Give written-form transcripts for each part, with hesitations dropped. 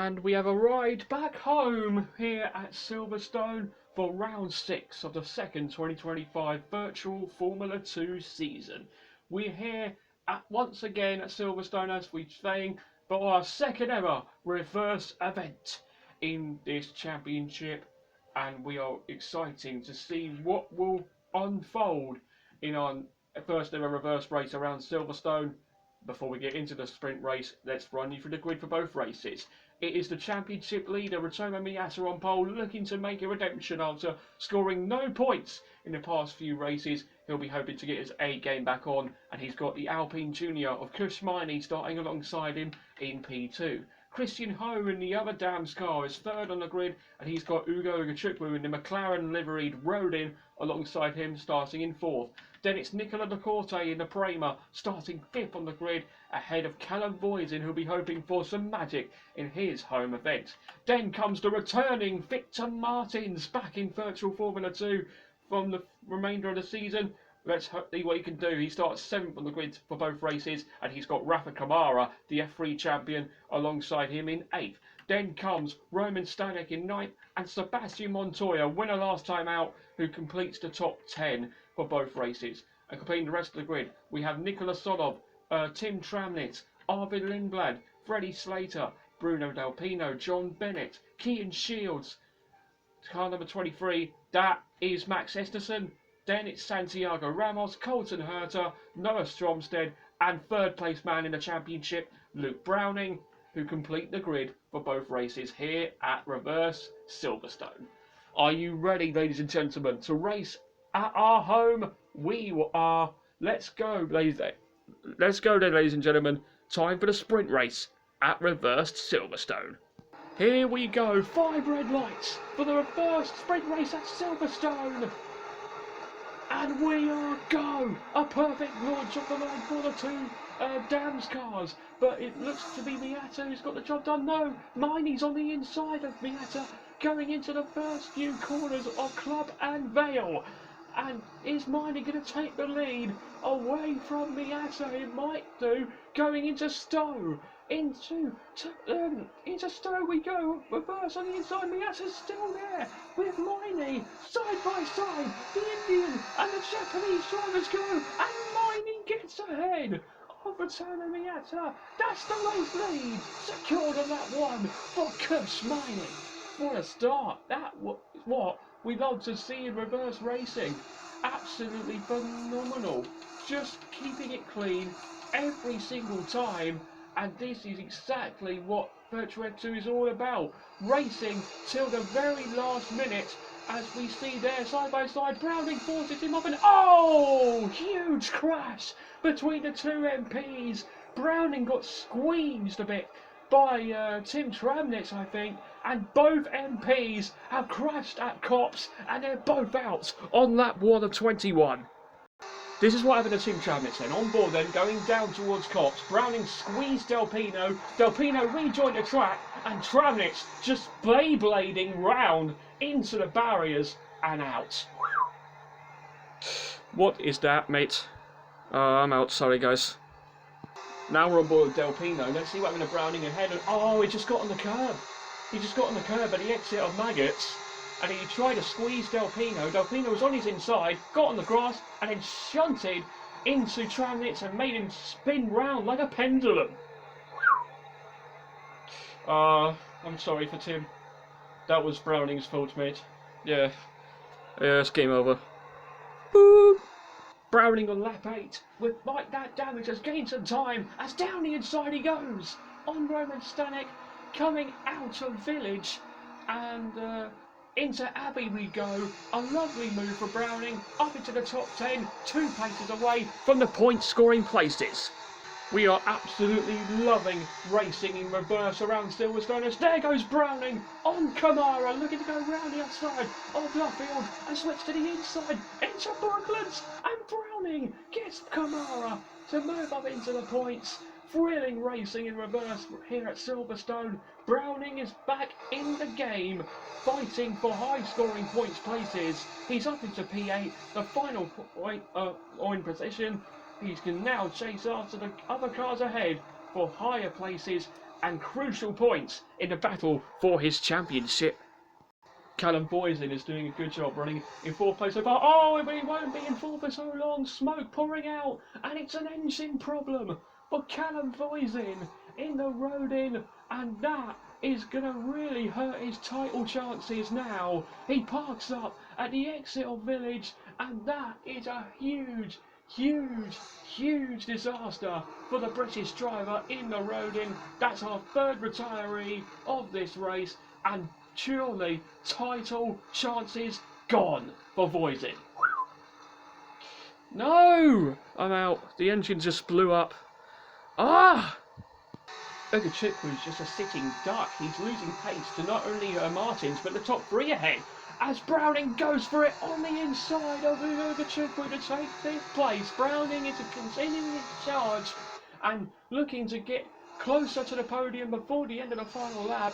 And we have a ride back home here at Silverstone for round 6 of the second 2025 virtual Formula 2 season. We're here once again at Silverstone, as we're saying, for our second ever reverse event in this championship, and we are excited to see what will unfold in our first ever reverse race around Silverstone. Before we get into the sprint race, let's run you through the grid for both races. It is the championship leader, Ritomo Miyata, on pole, looking to make a redemption after scoring no points in the past few races. He'll be hoping to get his A game back on, and he's got the Alpine Junior of Kush Miney starting alongside him in P2. Christian Ho in the other Dams car is third on the grid, and he's got Ugo Gachukwu in the McLaren liveried Rodin alongside him starting in fourth. Then it's Nicola De Corte in the Prema starting fifth on the grid, ahead of Callum Voisin, who'll be hoping for some magic in his home event. Then comes the returning Victor Martins back in virtual Formula 2 from the remainder of the season. Let's see what he can do. He starts 7th on the grid for both races, and he's got Rafa Kamara, the F3 champion, alongside him in 8th. Then comes Roman Stanek in 9th, and Sebastian Montoya, winner last time out, who completes the top 10 for both races. And completing the rest of the grid, we have Nikola Solov, Tim Tramnitz, Arvid Lindblad, Freddie Slater, Bruno Delpino, John Bennett, Kean Shields. Car number 23, that is Max Esterson. Then it's Santiago Ramos, Colton Herter, Noah Stromsted, and third place man in the championship, Luke Browning, who complete the grid for both races here at Reverse Silverstone. Are you ready, ladies and gentlemen, to race at our home? We are. Let's go, ladies and gentlemen. Time for the sprint race at Reversed Silverstone. Here we go, 5 red lights for the reverse sprint race at Silverstone. And we are go! A perfect launch of the line for the two Dams cars. But it looks to be Miyata who's got the job done. No, Miney's on the inside of Miyata, going into the first few corners of Club and Vale. And is Miney going to take the lead away from Miyata? It might do. Going into Stowe. Into Stowe we go. Reverse on the inside. Miyata's still there with Miney side by side. The Indian and the Japanese drivers go, and Miney gets ahead of Ritomo Miyata. That's the race lead secured on that one for Kush Miney. What a start! That what we love to see in reverse racing. Absolutely phenomenal. Just keeping it clean every single time. And this is exactly what Virtual F2 is all about. Racing till the very last minute, as we see there side by side. Browning forces him off, and oh! Huge crash between the two MPs. Browning got squeezed a bit by Tim Tramnitz, I think, and both MPs have crashed at cops, and they're both out on lap 1 of 21. This is what happened to Tim Tramnitz then. On board then, going down towards cops. Browning squeezed Delpino. Delpino rejoined the track, and Tramnitz just Beyblading round into the barriers and out. What is that, mate? I'm out, sorry guys. Now we're on board with Delpino. Let's see what happened to Browning ahead. And oh, he just got on the curb. He just got on the curb at the exit of Maggots. And he tried to squeeze Delpino. Delpino was on his inside, got on the grass, and then shunted into Tramnitz and made him spin round like a pendulum. I'm sorry for Tim. That was Browning's fault, mate. Yeah, it's game over. Boop. Browning on lap 8, with like that damage, has gained some time, as down the inside he goes. On Roman Stanek, coming out of Village, and into Abbey we go. A lovely move for Browning, up into the top 10, 2 places away from the point scoring places. We are absolutely loving racing in reverse around Silverstone, as there goes Browning on Kamara, looking to go round the outside of Luffield and switch to the inside into Brooklands, and Browning gets Kamara to move up into the points. Thrilling racing in reverse here at Silverstone. Browning is back in the game, fighting for high-scoring points places. He's up into P8, the final point in position. He can now chase after the other cars ahead for higher places and crucial points in the battle for his championship. Callum Boysen is doing a good job running in fourth place so far. Oh, but he won't be in fourth for so long. Smoke pouring out, and it's an engine problem for Callum Boysen in the road in, and that is going to really hurt his title chances now. He parks up at the exit of Village, and that is a huge disaster for the British driver in the road in. That's our third retiree of this race, and surely title chances gone for Boysen. No! I'm out. The engine just blew up. Ah! Ugachukwu is just a sitting duck. He's losing pace to not only Martins but the top three ahead, as Browning goes for it on the inside of Ugachukwu to take fifth place. Browning is continuing his charge and looking to get closer to the podium before the end of the final lap.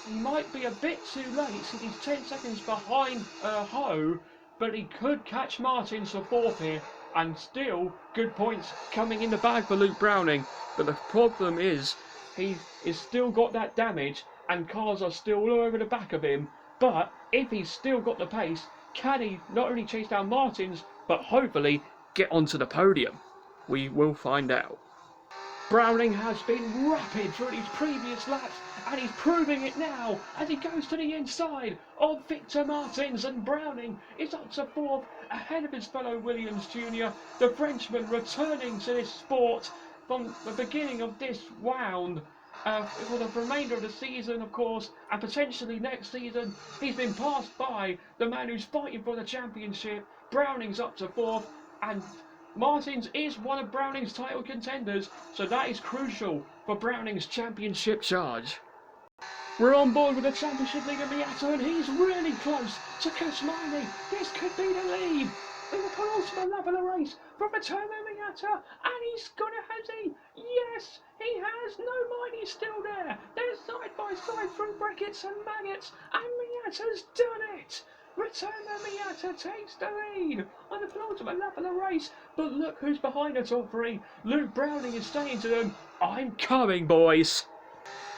He might be a bit too late since he's 10 seconds behind Ho, but he could catch Martins for fourth here, and still good points coming in the bag for Luke Browning. But the problem is, he's still got that damage, and cars are still all over the back of him. But if he's still got the pace, can he not only chase down Martins, but hopefully get onto the podium? We will find out. Browning has been rapid through these previous laps, and he's proving it now as he goes to the inside of Victor Martins, and Browning is up to fourth ahead of his fellow Williams Jr., the Frenchman returning to this sport from the beginning of this round. For the remainder of the season, of course, and potentially next season. He's been passed by the man who's fighting for the championship. Browning's up to fourth, and Martins is one of Browning's title contenders, so that is crucial for Browning's championship charge. We're on board with the championship leader Miata, and he's really close to Kashmani. This could be the lead in the penultimate lap of the race from Ritomo Miata, and he's got it, has he? Yes, he has. No mind, he's still there. They're side by side through brackets and maggots, and Miata's done it. Ritomo Miata takes the lead on the penultimate lap of the race, but look who's behind the top three. Luke Browning is saying to them, "I'm coming, boys."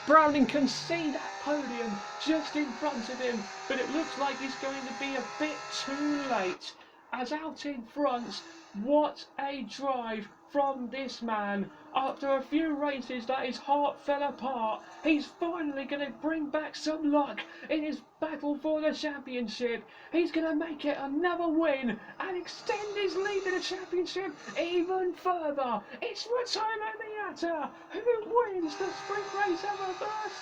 Browning can see that podium just in front of him, but it looks like he's going to be a bit too late. As out in front, what a drive from this man. After a few races that his heart fell apart, he's finally going to bring back some luck in his battle for the championship. He's going to make it another win and extend his lead in the championship even further. It's Ritomo Miata who wins the sprint race over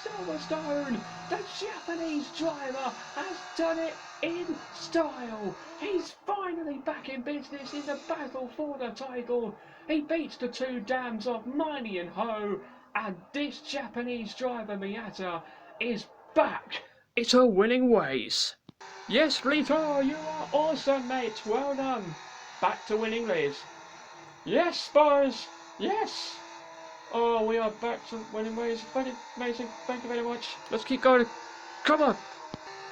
Silverstone. The Japanese driver has done it in style. He's finally back in business in the battle for the title. He beats the two dams of Maini and Ho, and this Japanese driver Miata is back into winning ways. Yes, Rito, you are awesome, mate. Well done. Back to winning ways. Yes, Spurs. Yes. Oh, we are back to winning ways. Very amazing. Thank you very much. Let's keep going. Come on.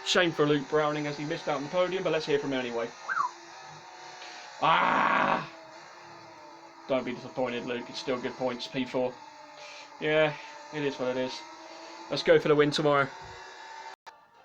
Shame for Luke Browning as he missed out on the podium, but let's hear from him anyway. Ah! Don't be disappointed, Luke. It's still good points. P4. Yeah, it is what it is. Let's go for the win tomorrow.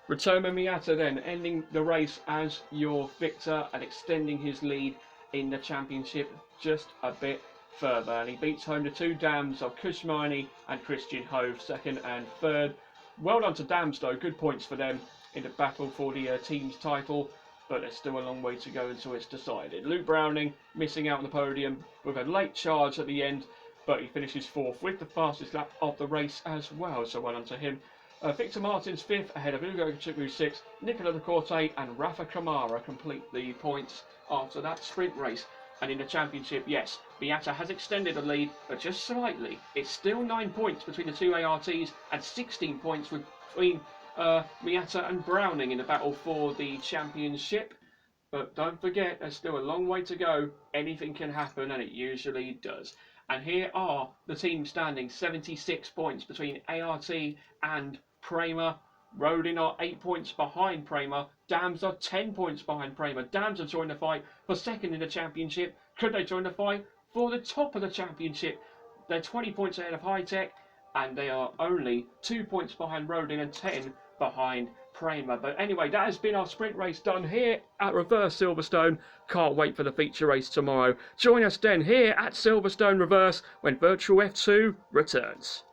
Ritomo Miata then ending the race as your victor and extending his lead in the championship just a bit further. And he beats home the two dams of Kushmani and Christian Hove, second and third. Well done to Dams though. Good points for them in the battle for the team's title, but there's still a long way to go until it's decided. Luke Browning missing out on the podium with a late charge at the end, but he finishes fourth with the fastest lap of the race as well, so well done to him. Victor Martins fifth ahead of Ugo Ugachukwu sixth. Nicola De Corte and Rafa Kamara complete the points after that sprint race. And in the championship, yes, Miata has extended the lead, but just slightly. It's still 9 points between the two ARTs and 16 points between Miata and Browning in the battle for the championship. But don't forget, there's still a long way to go. Anything can happen, and it usually does. And here are the team standing, 76 points between ART and Prema. Rodin are 8 points behind Prema. Dams are 10 points behind Prema. Dams have joined the fight for second in the championship. Could they join the fight for the top of the championship? They're 20 points ahead of High Tech, and they are only 2 points behind Rodin and 10 behind Prema. But anyway, that has been our sprint race done here at Reverse Silverstone. Can't wait for the feature race tomorrow. Join us then here at Silverstone Reverse when Virtual F2 returns.